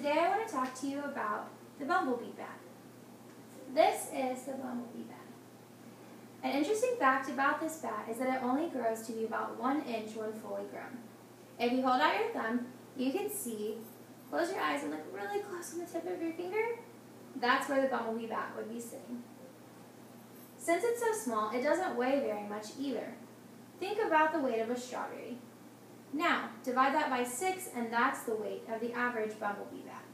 Today I want to talk to you about the bumblebee bat. This is the bumblebee bat. An interesting fact about this bat is that it only grows to be about 1 inch when fully grown. If you hold out your thumb, you can see, close your eyes and look really close on the tip of your finger, that's where the bumblebee bat would be sitting. Since it's so small, it doesn't weigh very much either. Think about the weight of a strawberry. Now, divide that by 6 and that's the weight of the average bumblebee bat.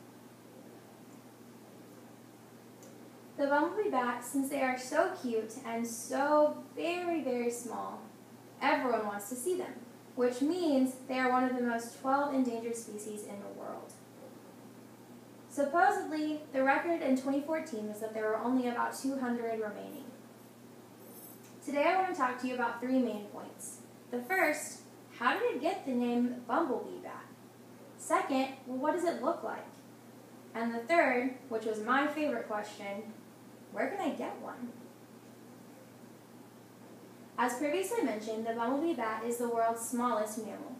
The bumblebee bat, since they are so cute and so very, very small, everyone wants to see them, which means they are one of the most 12 endangered species in the world. Supposedly, the record in 2014 was that there were only about 200 remaining. Today I want to talk to you about 3 main points. The first, how did it get the name bumblebee bat? Second, well, what does it look like? And the third, which was my favorite question, where can I get one? As previously mentioned, the bumblebee bat is the world's smallest mammal.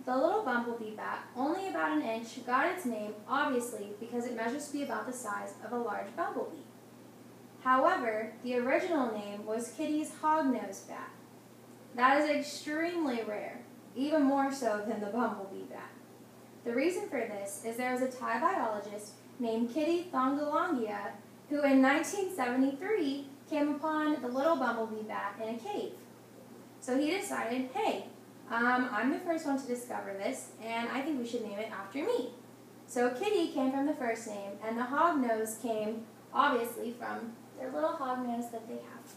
The little bumblebee bat, only about 1 inch, got its name obviously because it measures to be about the size of a large bumblebee. However, the original name was Kitty's hognose bat. That is extremely rare, even more so than the bumblebee bat. The reason for this is there was a Thai biologist named Kitty Thongalangia who in 1973 came upon the little bumblebee bat in a cave. So he decided, hey, I'm the first one to discover this, and I think we should name it after me. So Kitty came from the first name, and the hognose came, obviously, from their little hognose that they have.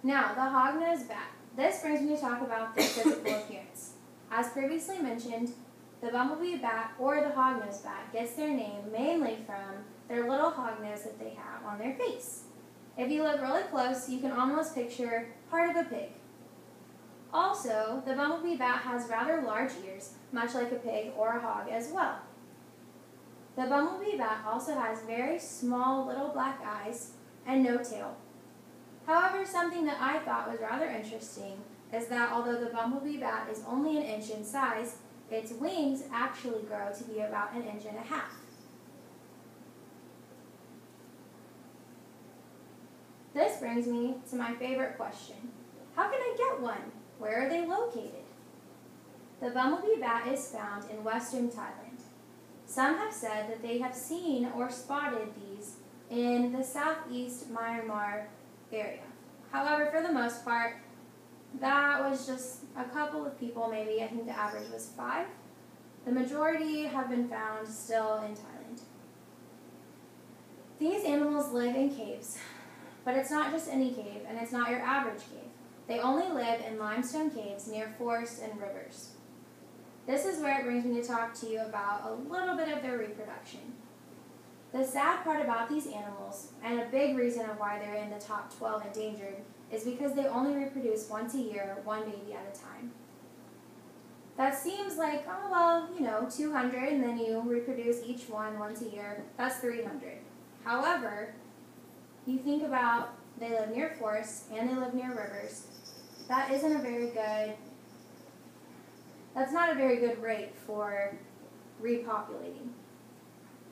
Now, the hognose bat. This brings me to talk about their physical appearance. As previously mentioned, the bumblebee bat or the hognose bat gets their name mainly from their little hognose that they have on their face. If you look really close, you can almost picture part of a pig. Also, the bumblebee bat has rather large ears, much like a pig or a hog as well. The bumblebee bat also has very small little black eyes and no tail. However, something that I thought was rather interesting is that although the bumblebee bat is only 1 inch in size, its wings actually grow to be about 1.5 inches. This brings me to my favorite question. How can I get one? Where are they located? The bumblebee bat is found in western Thailand. Some have said that they have seen or spotted these in the southeast Myanmar area. However, for the most part, that was just a couple of people, maybe. I think the average was 5. The majority have been found still in Thailand. These animals live in caves, but it's not just any cave, and it's not your average cave. They only live in limestone caves near forests and rivers. This is where it brings me to talk to you about a little bit of their reproduction. The sad part about these animals, and a big reason of why they're in the top 12 endangered, is because they only reproduce once a year, 1 baby at a time. That seems like, oh well, 200, and then you reproduce each one once a year. That's 300. However, you think about they live near forests and they live near rivers. That's not a very good rate for repopulating.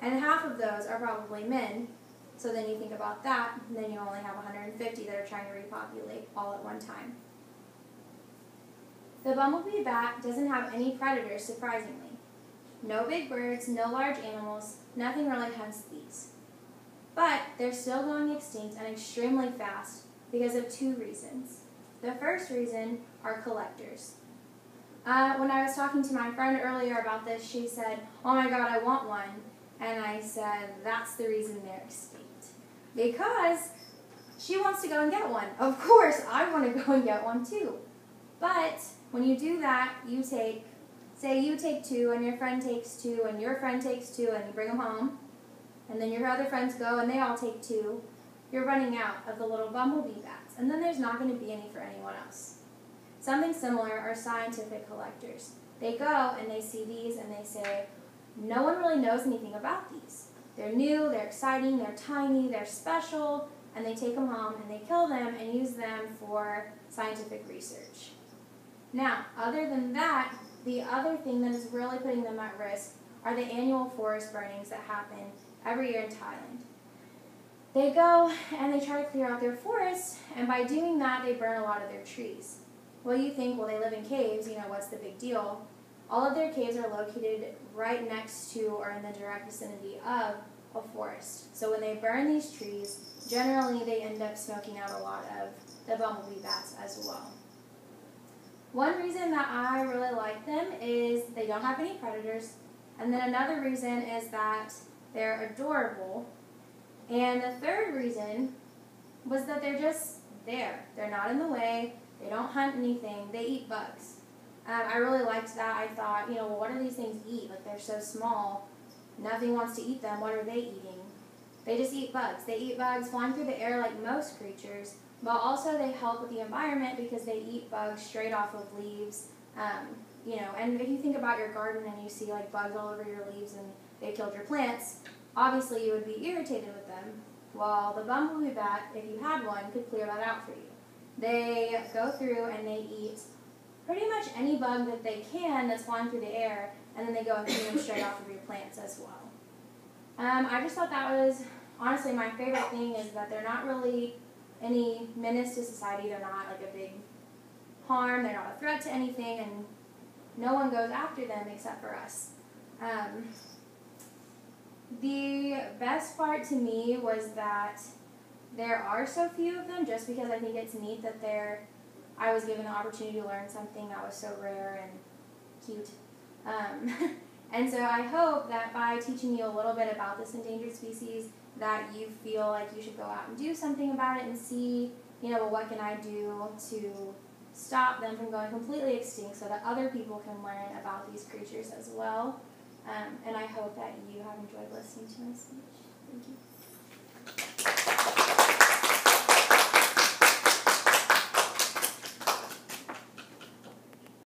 And half of those are probably men, so then you think about that, and then you only have 150 that are trying to repopulate all at one time. The bumblebee bat doesn't have any predators, surprisingly. No big birds, no large animals, nothing really hunts these. But they're still going extinct and extremely fast because of 2 reasons. The first reason are collectors. When I was talking to my friend earlier about this, she said, oh my god, I want one. And I said, that's the reason they're extinct. Because she wants to go and get one. Of course, I want to go and get one too. But when you do that, say you take 2 and your friend takes 2 and your friend takes 2 and you bring them home. And then your other friends go and they all take 2. You're running out of the little bumblebee bats. And then there's not going to be any for anyone else. Something similar are scientific collectors. They go and they see these and they say, no one really knows anything about these. They're new, they're exciting, they're tiny, they're special, and they take them home and they kill them and use them for scientific research. Now, other than that, the other thing that is really putting them at risk are the annual forest burnings that happen every year in Thailand. They go and they try to clear out their forests, and by doing that, they burn a lot of their trees. Well, you think, well, they live in caves, what's the big deal? All of their caves are located right next to or in the direct vicinity of a forest. So when they burn these trees, generally they end up smoking out a lot of the bumblebee bats as well. One reason that I really like them is they don't have any predators, and then another reason is that they're adorable, and the third reason was that they're just there. They're not in the way, they don't hunt anything, they eat bugs. I really liked that. I thought, well, what do these things eat? Like, they're so small, nothing wants to eat them. What are they eating? They just eat bugs. They eat bugs flying through the air like most creatures, but also they help with the environment because they eat bugs straight off of leaves. And if you think about your garden and you see like bugs all over your leaves and they killed your plants, obviously you would be irritated with them. Well, the bumblebee bat, if you had one, could clear that out for you. They go through and they eat pretty much any bug that they can that's flying through the air, and then they go and clean them straight off of your plants as well. I just thought that was, honestly, my favorite thing is that they're not really any menace to society. They're not like a big harm. They're not a threat to anything, and no one goes after them except for us. The best part to me was that there are so few of them, just because I think it's neat that I was given the opportunity to learn something that was so rare and cute. And so I hope that by teaching you a little bit about this endangered species, that you feel like you should go out and do something about it and see, well, what can I do to stop them from going completely extinct so that other people can learn about these creatures as well. And I hope that you have enjoyed listening to my speech. Thank you.